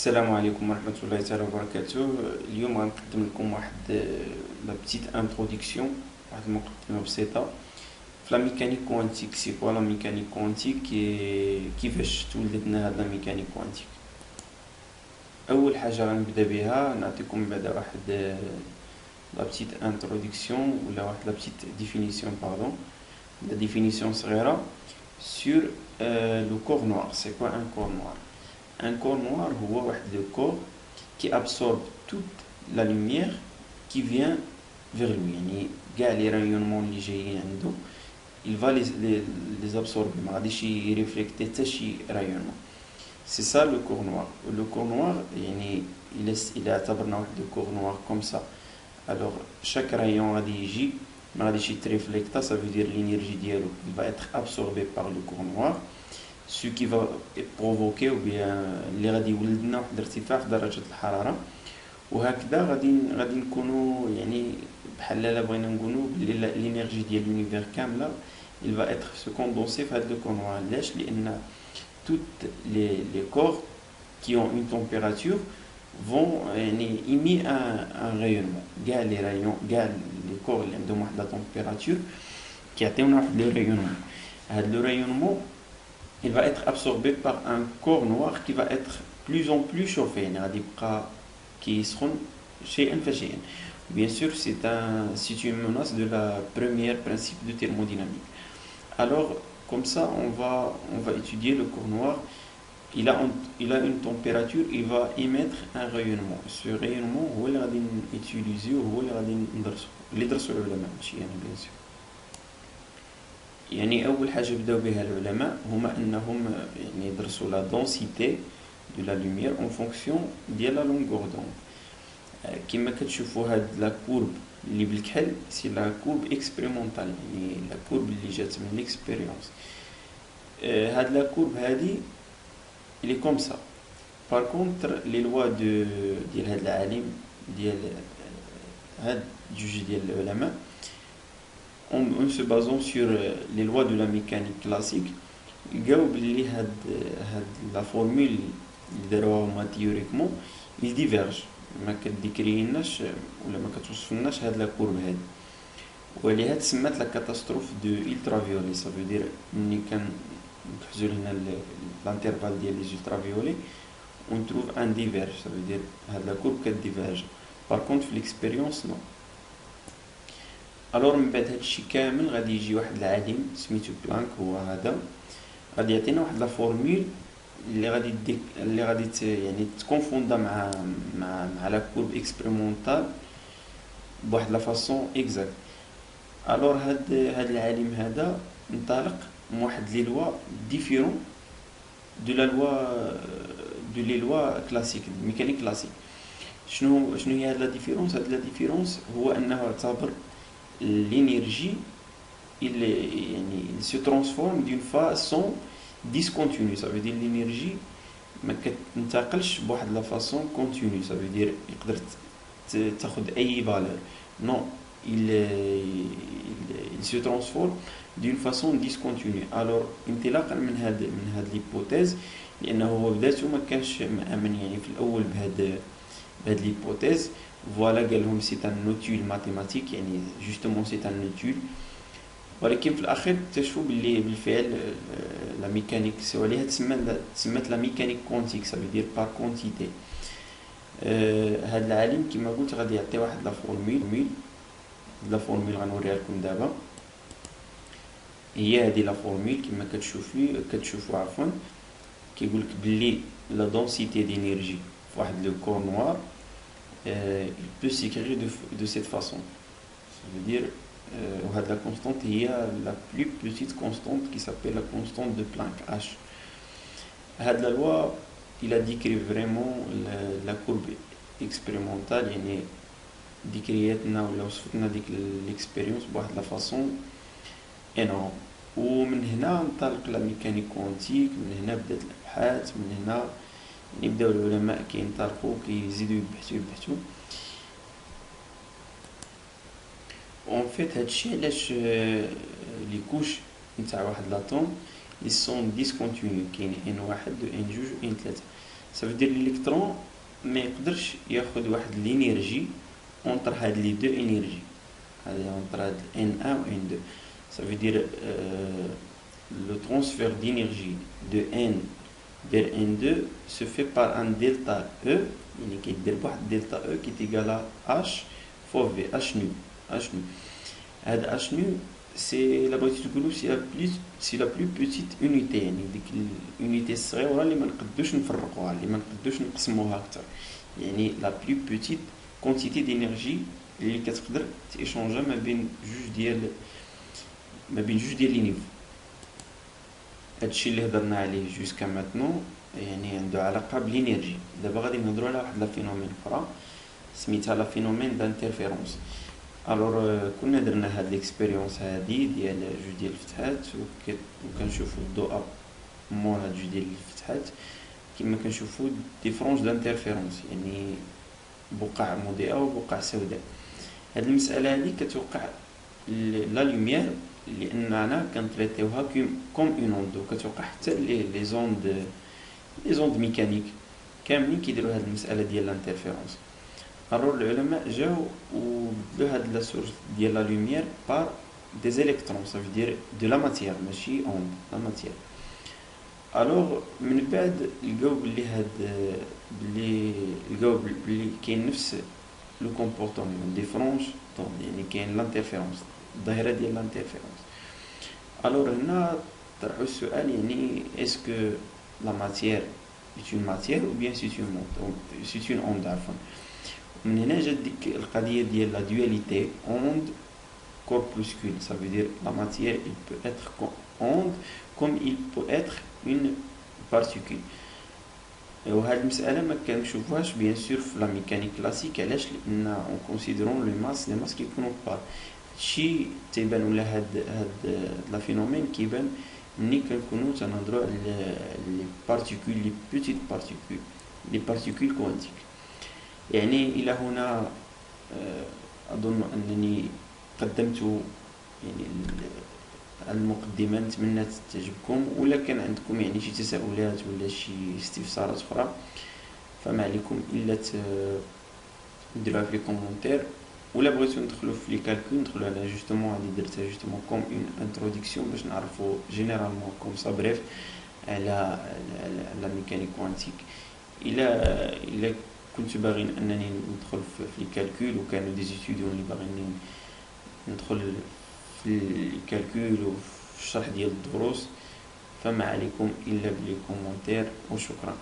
السلام عليكم ورحمة الله تعالى وبركاته. اليوم غنقدم لكم واحد لا بتيت انتروداكسيون، واحد المقدمة بسيطة في لا ميكانيك كوانتيك. سي كوا لا ميكانيك كوانتيك؟ كيفاش تولدت لنا هاد لا ميكانيك كوانتيك؟ اول حاجة غنبدا بها نعطيكم بعدا واحد لا بتيت انتروداكسيون ولا واحد لا بتيت ديفينيسيون باردون، لا ديفينيسيون صغيرة sur le corps noir. C'est quoi un corps noir? Un corps noir هو واحد le corps qui absorbe toute la lumière qui vient vers lui. يعني كاع لي رايونمون اللي جايين عنده il va les absorber، ما غاديش يريفليكتي حتى شي رايونمون. C'est ça le corps noir. Le corps noir يعني il اعتبرنا واحد le corps noir comme ça. Alors chaque rayon غادي يجي ما غاديش يتريفليكتا، ça veut dire l'énergie ديالو il va être absorbé par le corps noir, ce qui va provoquer ou bien اللي غادي يولد لنا واحد الارتفاع في درجة الحرارة. وهكذا غادي نكونوا يعني بحال لا بغينا نقولوا بلي الانرجي ديال لونيفير كامله il va être se condenser في هذا le corps noir. علاش؟ لان toutes les corps qui ont une température vont يعني émis un rayonnement. كاع لي رايون كاع لي كور اللي عندهم واحد لا température كيعطيونا واحد لو rayonnement. هاد لو rayonnement il va être absorbé par un corps noir qui va être plus en plus chauffé. يعني غادي يبقى كيسخن شيئا فشيئا. Bien sûr, c'est une menace de la première principe de thermodynamique. Alors, comme ça, on va étudier le corps noir. Il a une température, il va émettre un rayonnement. Ce rayonnement هو اللي غادي نutiliser وهو اللي غادي ندرسو اللي درسو العلماء ماشي أنا bien sûr. يعني أول حاجة بداو بها العلماء هما أنهم يعني يدرسوا la densité de la lumière en fonction ديال la longueur d'onde. كما كتشوفوا هاد لا كورب اللي بالكحل سي لا كورب اكسبيريمونطال، يعني لا كورب اللي جات من ليكسبيريونس. هاد لا كورب هادي اللي كوم سا. بار كونتر لي لوا ديال هاد العالم ديال هاد جوج ديال العلماء en se basant sur les lois de la mécanique classique لقاو بلي هاد لا فورمول اللي داروها هما تيوريكمون il diverge، ما كديكريناش ولا ما كتوصفلناش هاد لا كورب هادي، ولهذا تسمات لا كاتاستروف دو الترافيولي. سا فو دير ملي كنحجزو هنا لانترفال ديال لي الترافيولي اون تروف ان ديفيرج، سا فو دير هاد لا كورب كديفيرج. بار كونت في ليكسبيريونس نو. الور من بعد هادشي كامل غادي يجي واحد العالم سميتو بلانك، هو هذا غادي يعطينا واحد لا فورمول اللي غادي يعني تكونفوندا مع لا كورب اكسبيريمونطال بواحد لا فاصون اكزاكت. الور هاد العالم هذا انطلق من واحد لي لوا ديفيرون دو لا لوا دو لي لوا كلاسيك ميكانيك كلاسيك. شنو هي هاد لا ديفيرونس؟ هاد لا ديفيرونس هو انه اعتبر l'énergie il se transforme d'une façon discontinue. Ça veut dire l'énergie ما كتنتقلش بواحد لا فاصون كونتينيو. ça veut dire يقدر تاخد اي فالور. non il se transforme d'une façon discontinue. alors انطلاقا من هاد ليبوتيز، لانه هو بدايته ما كانش مأمن يعني في الاول بهاد ليبوتيز. فوالا قال لهم سي ان نوتول ماتيماتيك، يعني جوستومون سي ان نوتول، ولكن في الاخير اكتشفوا باللي بالفعل لا ميكانيك سوا عليها تسمات لا ميكانيك كونتيك. سا دير بار كونتيتي. هذا العالم كما قلت غادي يعطي واحد لا فورمول غنوريها لكم دابا. هي هذه لا فورمول كما كتشوفوا عفوا كيقول لك باللي لا دونسيتي دينيرجي في واحد لو كور نوار il peut s'écrire de cette façon. Ça veut dire la constante est la plus petite constante qui s'appelle la constante de Planck, H. La loi, il a décrit vraiment la courbe expérimentale, يعني décriتنا ولا وصفتنا ديك l'expérience بواحد la façon énorme. ومن هنا انطلق لا ميكانيك كوانتيك، من هنا بدات الابحاث، من هنا يبداو العلماء كينطلقوا كيزيدوا يبحثوا. اون فيت هادشي علاش لي كوش نتاع واحد لاطوم ils sont discontinus. كاين ان واحد و ان جوج و ان ثلاثة. ça veut dire l'électron ما يقدرش ياخد واحد الانرجي entre هاد لي دو انرجي هذه entre هاد N1 و N2. ça veut dire le transfert d'énergie de N vers N2 se fait par un delta E يعني كيدير بواحد delta E qui est égal à H fois V H nu H nu. هاد H nu c'est la بغيتي تقولو c'est la plus petite unité يعني ديك الunité الصغيرة اللي ما نقدوش نفرقوها اللي ما نقدوش نقسموها أكتر يعني la plus petite quantité d'énergie اللي كتقدر تيشونجا ما بين جوج ديال لي نيفو. هادشي اللي هضرنا عليه جوسكا ماتنون يعني عنده علاقة بالإنرجي. دابا غادي نهضرو على واحد لا فينومين أخرى سميتها لا فينومين دانترفيرونس. الوغ كنا درنا هاد ليكسبيريونس هادي ديال جوج ديال الفتحات وكنشوفو الضوء مور هاد جوج ديال الفتحات كما كنشوفو دي فرونج دانترفيرونس يعني بقع مضيئة وبقع سوداء. هاد المسألة هادي كتوقع لا لوميير لأننا كنتريتيوها كوم اون اوند وكتوقع حتى لي زوند ميكانيك كاملين كيديروا هاد المسألة ديال لانترفيرونس. الوغ العلماء جاو وبدلو هاد لا سورس ديال لا لوميير بار دي الكترون ça veut dire de la matière ماشي اوند لا ماتيير. الوغ من بعد لقاو بلي كاين نفس لو كومبورتمون دي فرونج يعني كاين لانترفيرونس الظاهره ديال لانترفيرونس. الوغ هنا طرحوا السؤال يعني اسكو لا ماتيير est une matière ou bien c'est une onde عفوا. من هنا جات ديك القضيه ديال لا dualité onde corpuscule ça veut dire la matière il peut être onde comme il peut être une particule. وهاد المسألة ما كنشوفوهاش بيان سور في لا ميكانيك كلاسيك علاش لأن اون كونسيدرون لي ماس كيكونوا بار شي تيبان ولا هاد لا فينومين كيبان ملي كنكونوا تنهضروا على لي بارتيكول لي بوتيت بارتيكول لي بارتيكول كوانتيك. يعني الى هنا اظن انني قدمت يعني المقدمة. نتمنى تعجبكم ولا كان عندكم يعني شي تساؤلات ولا شي استفسارات اخرى فما عليكم الا ديروها في لي كومونتير ولا بغيتو ندخلوا في لي كالكول ندخلوا على جوستومون هادي درتها جوستومون كوم اون انتروداكسيون باش نعرفوا جينيرالمون كوم سا بريف على ميكانيك كوانتيك. الا كنت باغي انني ندخل في لي كالكول وكانوا دي ستوديون اللي باغيين ندخل في الكالكول وفي الشرح ديال الدروس فما عليكم الا بلي كومونتير وشكرا.